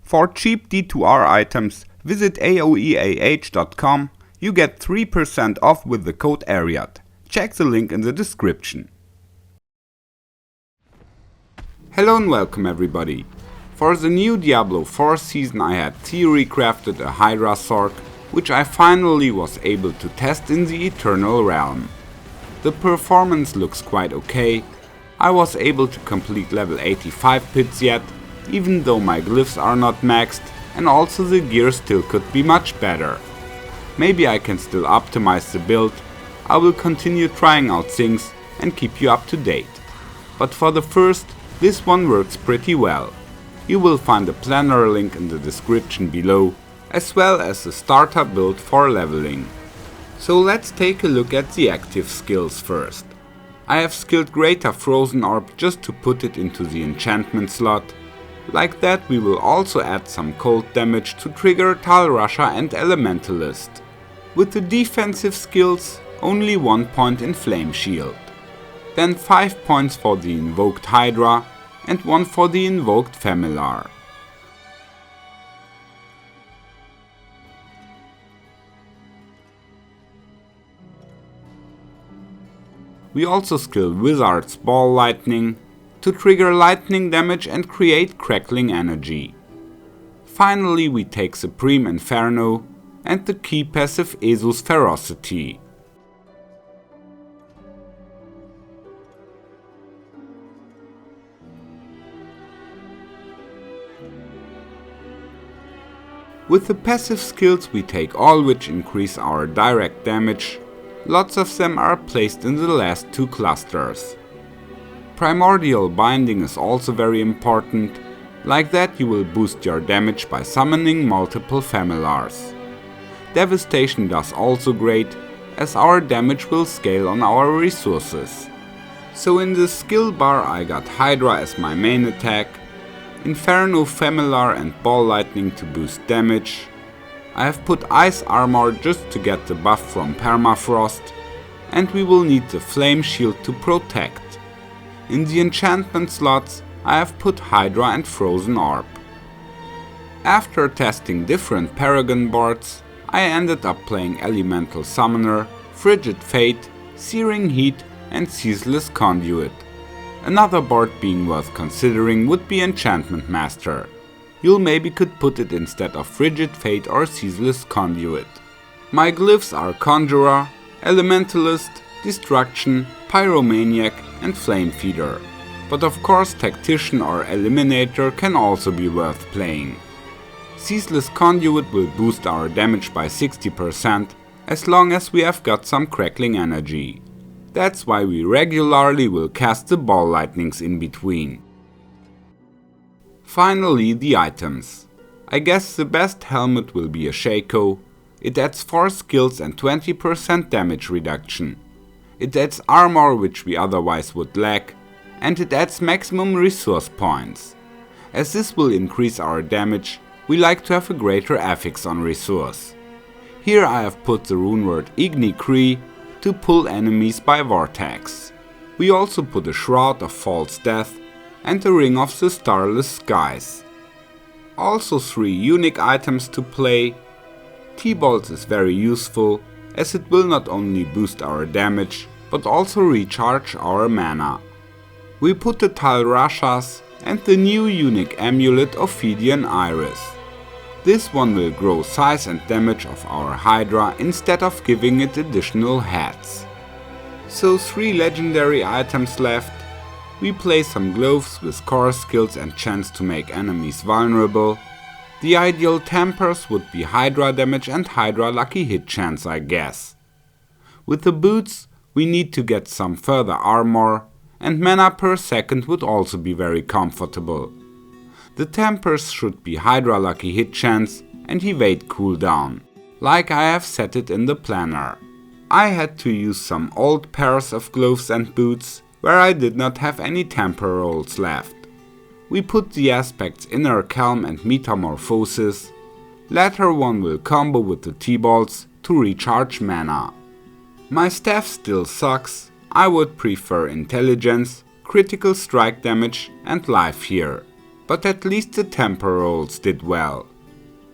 For cheap D2R items, visit aoeah.com. You get 3% off with the code ARIAD. Check the link in the description. Hello and welcome everybody. For the new Diablo 4 season I had theory crafted a Hydra Sorc, which I finally was able to test in the Eternal Realm. The performance looks quite okay. I was able to complete level 85 pits yet, even though my glyphs are not maxed, and also the gear still could be much better. Maybe I can still optimize the build. I will continue trying out things and keep you up to date. But for the first, this one works pretty well. You will find a planner link in the description below, as well as a starter build for leveling. So let's take a look at the active skills first. I have skilled Greater Frozen Orb just to put it into the enchantment slot. Like that we will also add some cold damage to trigger Tal Rasha and Elementalist. With the defensive skills, only 1 point in Flame Shield. Then 5 points for the invoked Hydra and 1 for the invoked Familiar. We also skill Wizard's Ball Lightning to trigger lightning damage and create crackling energy. Finally we take Supreme Inferno and the key passive Esu's Ferocity. With the passive skills we take all which increase our direct damage. Lots of them are placed in the last 2 clusters. Primordial Binding is also very important, like that you will boost your damage by summoning multiple Familiars. Devastation does also great, as our damage will scale on our resources. So in the skill bar I got Hydra as my main attack, Inferno, Familiar and Ball Lightning to boost damage. I have put Ice Armor just to get the buff from Permafrost, and we will need the Flame Shield to protect. In the enchantment slots I have put Hydra and Frozen Orb. After testing different Paragon boards, I ended up playing Elemental Summoner, Frigid Fate, Searing Heat and Ceaseless Conduit. Another board being worth considering would be Enchantment Master. You'll maybe could put it instead of Frigid Fate or Ceaseless Conduit. My glyphs are Conjurer, Elementalist, Destruction, Pyromaniac and Flame Feeder. But of course Tactician or Eliminator can also be worth playing. Ceaseless Conduit will boost our damage by 60% as long as we have got some crackling energy. That's why we regularly will cast the Ball Lightnings in between. Finally the items. I guess the best helmet will be a Shaco. It adds 4 skills and 20% damage reduction. It adds armor which we otherwise would lack, and it adds maximum resource points. As this will increase our damage, we like to have a greater affix on resource. Here I have put the rune word Igni Cree to pull enemies by vortex. We also put a Shroud of False Death and a Ring of the Starless Skies. Also 3 unique items to play. T-Bolts is very useful, as it will not only boost our damage, but also recharge our mana. We put the Tal Rashas and the new unique amulet Ophidian Iris. This one will grow size and damage of our Hydra instead of giving it additional heads. So 3 legendary items left. We play some gloves with core skills and chance to make enemies vulnerable. The ideal tempers would be Hydra damage and Hydra lucky hit chance, I guess. With the boots we need to get some further armor, and mana per second would also be very comfortable. The tempers should be Hydra lucky hit chance and evade cooldown, like I have set it in the planner. I had to use some old pairs of gloves and boots where I did not have any temper rolls left. We put the aspects Inner Calm and Metamorphosis. Latter one will combo with the T-Bolts to recharge mana. My staff still sucks. I would prefer Intelligence, Critical Strike damage and Life here. but at least the temper rolls did well.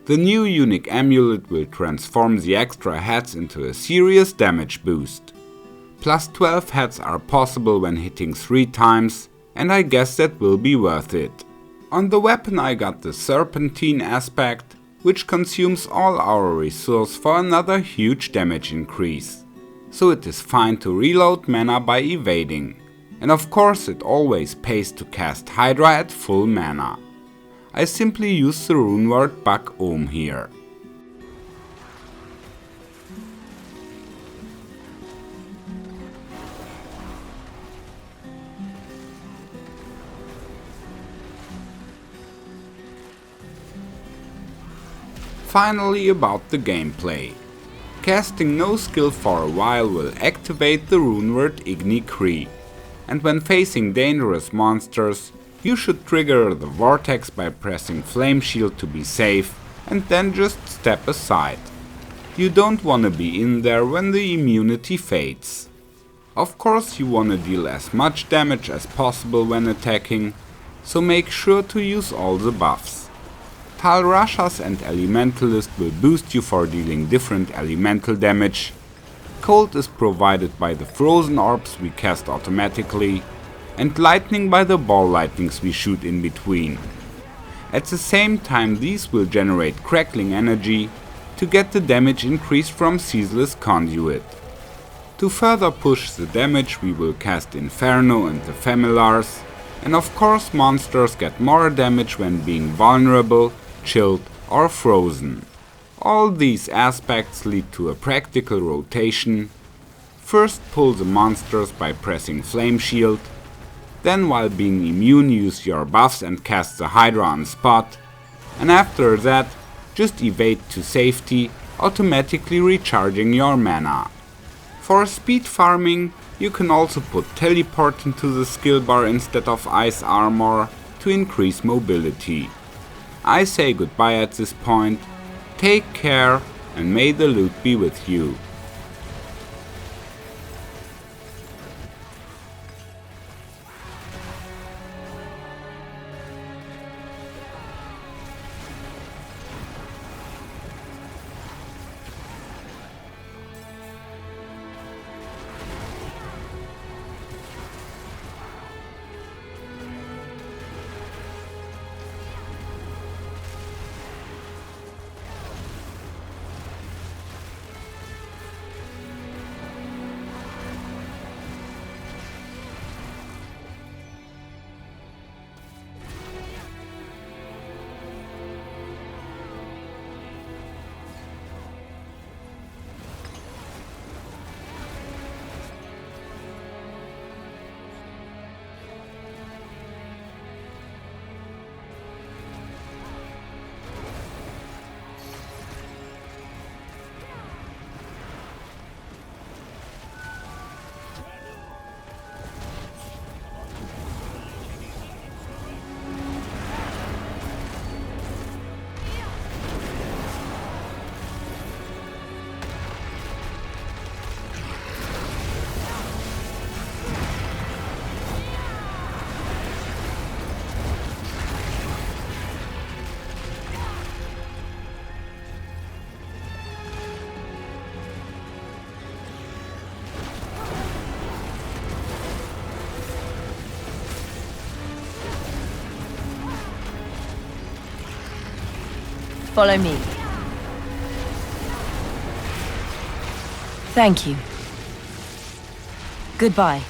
The new unique amulet will transform the extra heads into a serious damage boost. Plus 12 heads are possible when hitting 3 times, and I guess that will be worth it. On the weapon I got the Serpentine aspect, which consumes all our resource for another huge damage increase. So it is fine to reload mana by evading. And of course it always pays to cast Hydra at full mana. I simply use the rune word Bak Ohm here. Finally, about the gameplay. Casting no skill for a while will activate the rune word Igni Kree, and when facing dangerous monsters, you should trigger the vortex by pressing Flame Shield to be safe, and then just step aside. You don't wanna be in there when the immunity fades. Of course you wanna deal as much damage as possible when attacking, so make sure to use all the buffs. Tal Rashas and Elementalist will boost you for dealing different elemental damage. Cold is provided by the frozen orbs we cast automatically, and lightning by the ball lightnings we shoot in between. At the same time these will generate crackling energy to get the damage increase from Ceaseless Conduit. To further push the damage we will cast Inferno and the Familiars, and of course monsters get more damage when being vulnerable, chilled or frozen. All these aspects lead to a practical rotation. First pull the monsters by pressing Flame Shield, then while being immune use your buffs and cast the Hydra on spot, and after that just evade to safety, automatically recharging your mana. For speed farming you can also put teleport into the skill bar instead of ice armor to increase mobility. I say goodbye at this point, take care and may the loot be with you. Follow me. Thank you. Goodbye.